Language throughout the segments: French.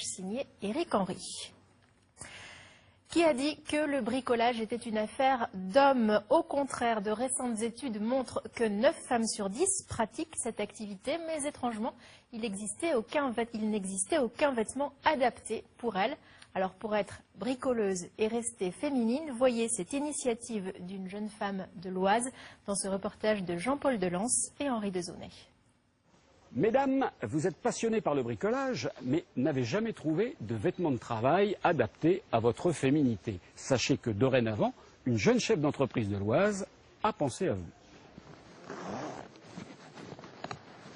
Signé Éric Henry. Qui a dit que le bricolage était une affaire d'hommes? Au contraire, de récentes études montrent que 9 femmes sur 10 pratiquent cette activité, mais étrangement, il n'existait aucun vêtement adapté pour elles. Alors pour être bricoleuse et rester féminine, voyez cette initiative d'une jeune femme de l'Oise dans ce reportage de Jean-Paul Delance et Henri Dezonnet. Mesdames, vous êtes passionnées par le bricolage, mais n'avez jamais trouvé de vêtements de travail adaptés à votre féminité. Sachez que dorénavant, une jeune chef d'entreprise de l'Oise a pensé à vous.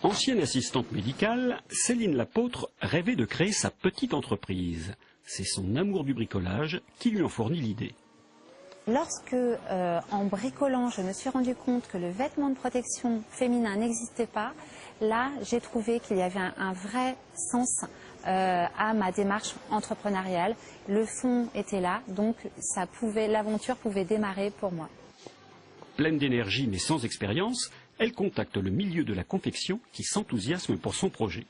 Ancienne assistante médicale, Céline Lapôtre rêvait de créer sa petite entreprise. C'est son amour du bricolage qui lui en fournit l'idée. Lorsque, en bricolant, je me suis rendu compte que le vêtement de protection féminin n'existait pas, là, j'ai trouvé qu'il y avait un vrai sens à ma démarche entrepreneuriale. Le fond était là, donc l'aventure pouvait démarrer pour moi. Pleine d'énergie mais sans expérience, elle contacte le milieu de la confection qui s'enthousiasme pour son projet.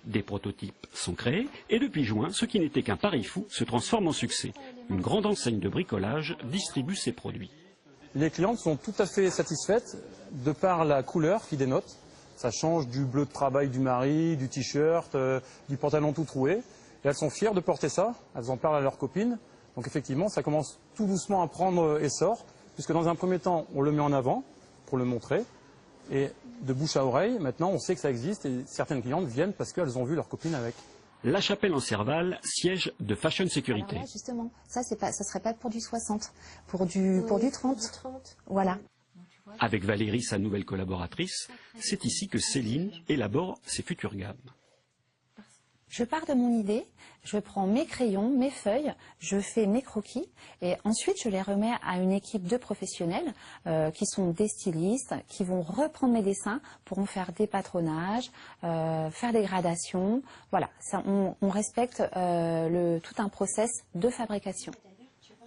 Des prototypes sont créés et depuis juin, ce qui n'était qu'un pari fou se transforme en succès. Une grande enseigne de bricolage distribue ses produits. Les clientes sont tout à fait satisfaites de par la couleur qui dénote. Ça change du bleu de travail du mari, du t-shirt, du pantalon tout troué. Et elles sont fières de porter ça, elles en parlent à leurs copines. Donc effectivement, ça commence tout doucement à prendre essor, puisque dans un premier temps, on le met en avant pour le montrer. Et de bouche à oreille, maintenant, on sait que ça existe et certaines clientes viennent parce qu'elles ont vu leurs copines avec. La Chapelle en Serval, siège de Fashion Sécurité. Alors là, justement, ça serait pas pour du 60, pour du 30. Voilà. Avec Valérie, sa nouvelle collaboratrice, c'est ici que Céline élabore ses futures gammes. Je pars de mon idée, je prends mes crayons, mes feuilles, je fais mes croquis et ensuite je les remets à une équipe de professionnels qui sont des stylistes, qui vont reprendre mes dessins pour en faire des patronages, faire des gradations. Voilà, ça, on respecte tout un process de fabrication.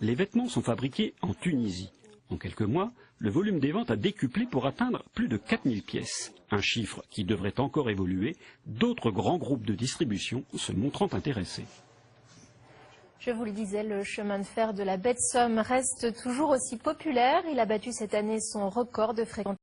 Les vêtements sont fabriqués en Tunisie. En quelques mois, le volume des ventes a décuplé pour atteindre plus de 4000 pièces. Un chiffre qui devrait encore évoluer, d'autres grands groupes de distribution se montrant intéressés. Je vous le disais, le chemin de fer de la baie de Somme reste toujours aussi populaire. Il a battu cette année son record de fréquentation.